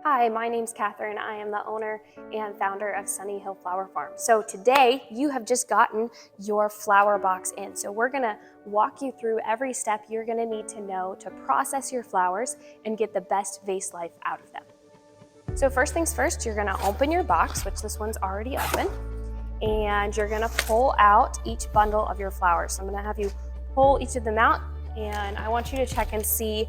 Hi, my name's Catherine. I am the owner and founder of Sunny Hill Flower Farm. So today you have just gotten your flower box in. So we're gonna walk you through every step you're gonna need to know to process your flowers and get the best vase life out of them. So first things first, you're gonna open your box, which this one's already open, and you're gonna pull out each bundle of your flowers. So I'm gonna have you pull each of them out, and I want you to check and see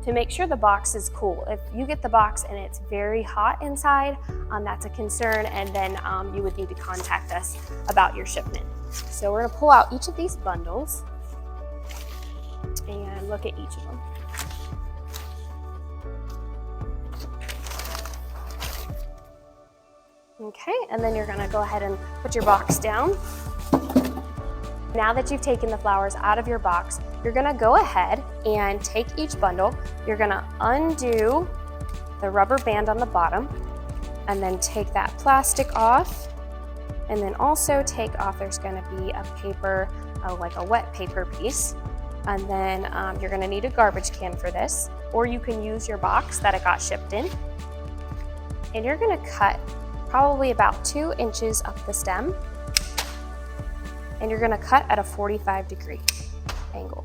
to make sure the box is cool. If you get the box and it's very hot inside, that's a concern, and then you would need to contact us about your shipment. So we're gonna pull out each of these bundles and look at each of them. Okay, and then you're gonna go ahead and put your box down. Now that you've taken the flowers out of your box, you're gonna go ahead and take each bundle. You're gonna undo the rubber band on the bottom and then take that plastic off. And then also take off, there's gonna be a paper, like a wet paper piece. And then you're gonna need a garbage can for this, or you can use your box that it got shipped in. And you're gonna cut probably about 2 inches up the stem. And you're gonna cut at a 45-degree angle.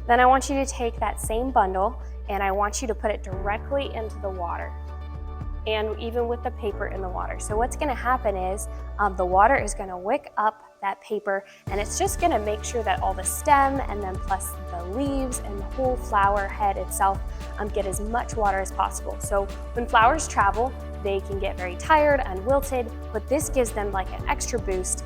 Then I want you to take that same bundle and I want you to put it directly into the water, and even with the paper in the water. So what's gonna happen is the water is gonna wick up that paper, and it's just gonna make sure that all the stem and then plus the leaves and the whole flower head itself get as much water as possible. So when flowers travel, they can get very tired and wilted, but this gives them like an extra boost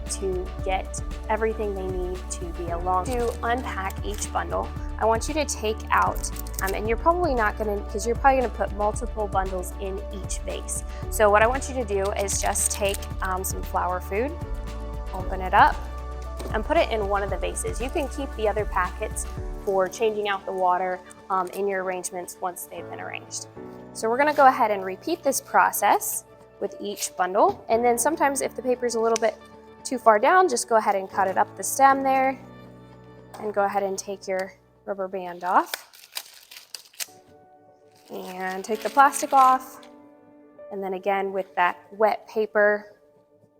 to get everything they need to be along. To unpack each bundle, I want you to take out, and you're probably not gonna, because you're probably gonna put multiple bundles in each vase. So what I want you to do is just take some flower food, open it up, and put it in one of the vases. You can keep the other packets for changing out the water in your arrangements once they've been arranged. So we're gonna go ahead and repeat this process with each bundle. And then sometimes if the paper's a little bit too far down, just go ahead and cut it up the stem there and go ahead and take your rubber band off and take the plastic off. And then again with that wet paper.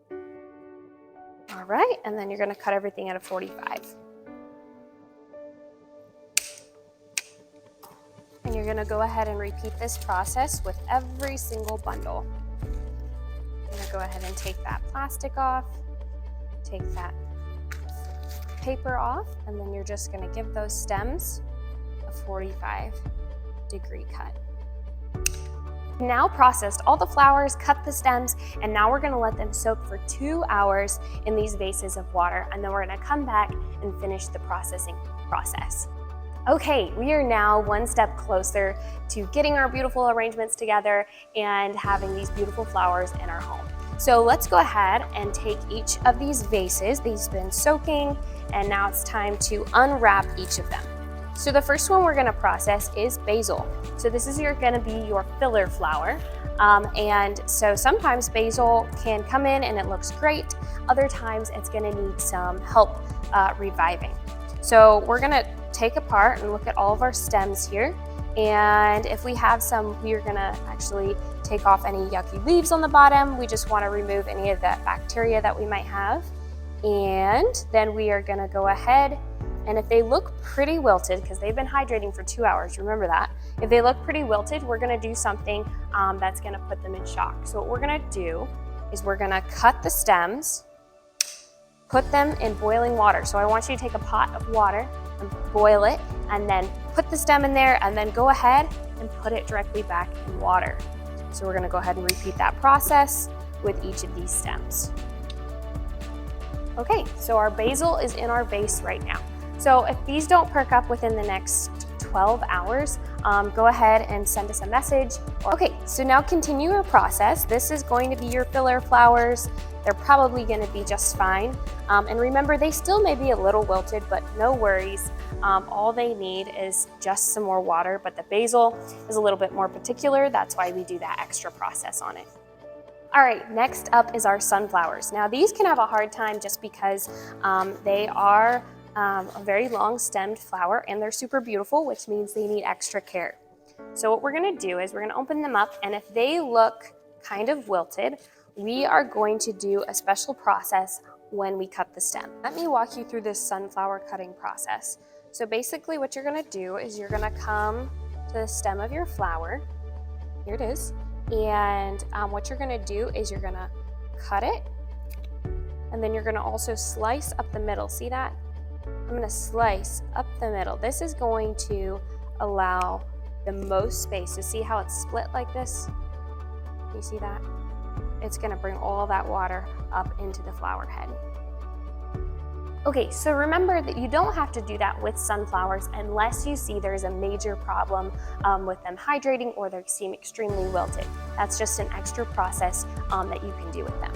All right, and then you're gonna cut everything at a 45. And you're gonna go ahead and repeat this process with every single bundle. You're gonna go ahead and take that plastic off, take that paper off, and then you're just gonna give those stems a 45-degree cut. Now processed all the flowers, cut the stems, and now we're gonna let them soak for 2 hours in these vases of water, and then we're gonna come back and finish the processing process. Okay, we are now one step closer to getting our beautiful arrangements together and having these beautiful flowers in our home. So let's go ahead and take each of these vases. These have been soaking, and now it's time to unwrap each of them. So the first one we're gonna process is basil. So this is gonna be your filler flower. And so sometimes basil can come in and it looks great. Other times it's gonna need some help reviving. So we're gonna take apart and look at all of our stems here. And if we have some, we are gonna actually take off any yucky leaves on the bottom. We just wanna remove any of that bacteria that we might have. And then we are gonna go ahead, and if they look pretty wilted, because they've been hydrating for 2 hours, remember that. If they look pretty wilted, we're gonna do something that's gonna put them in shock. So what we're gonna do is we're gonna cut the stems, put them in boiling water. So I want you to take a pot of water and boil it, and then put the stem in there, and then go ahead and put it directly back in water. So we're gonna go ahead and repeat that process with each of these stems. Okay, so our basil is in our vase right now. So if these don't perk up within the next 12 hours, go ahead and send us a message. Okay, so now continue your process. This is going to be your filler flowers. They're probably gonna be just fine. And remember, they still may be a little wilted, but no worries. All they need is just some more water, but the basil is a little bit more particular. That's why we do that extra process on it. All right, next up is our sunflowers. Now these can have a hard time just because they are a very long stemmed flower, and they're super beautiful, which means they need extra care. So what we're gonna do is we're gonna open them up, and if they look kind of wilted, we are going to do a special process when we cut the stem. Let me walk you through this sunflower cutting process. So basically what you're gonna do is you're gonna come to the stem of your flower. Here it is. And what you're gonna do is you're gonna cut it, and then you're gonna also slice up the middle. See that? I'm gonna slice up the middle. This is going to allow the most space. To see how it's split like this? You see that? It's gonna bring all that water up into the flower head. Okay, so remember that you don't have to do that with sunflowers unless you see there's a major problem with them hydrating or they seem extremely wilted. That's just an extra process that you can do with them.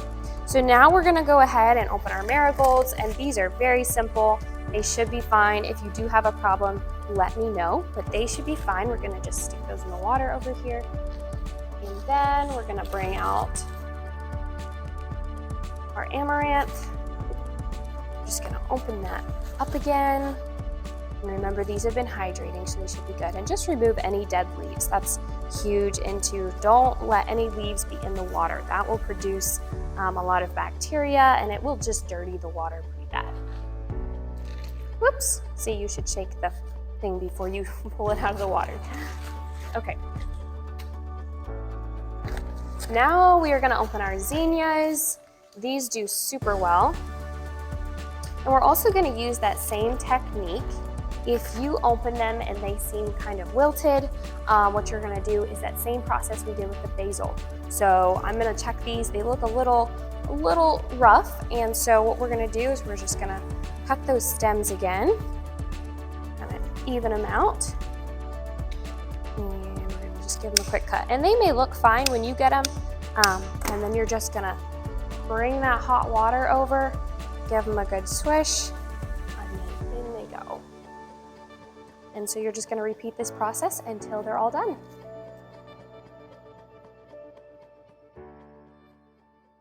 So now we're gonna go ahead and open our marigolds, and these are very simple. They should be fine. If you do have a problem, let me know, but they should be fine. We're gonna just stick those in the water over here. And then we're gonna bring out our amaranth. Just gonna open that up again. And remember, these have been hydrating, so they should be good. And just remove any dead leaves. That's huge. Into don't let any leaves be in the water. That will produce a lot of bacteria, and it will just dirty the water pretty bad. Whoops. See, you should shake the thing before you pull it out of the water. Okay. Now we are gonna open our zinnias. These do super well. And we're also going to use that same technique. If you open them and they seem kind of wilted, what you're going to do is that same process we did with the basil. So I'm going to check these. They look a little rough, and so what we're going to do is we're just going to cut those stems again, kind of even them out, and we're going to just give them a quick cut. And they may look fine when you get them, and then you're just going to bring that hot water over. Give them a good swish, and then in they go. And so you're just gonna repeat this process until they're all done.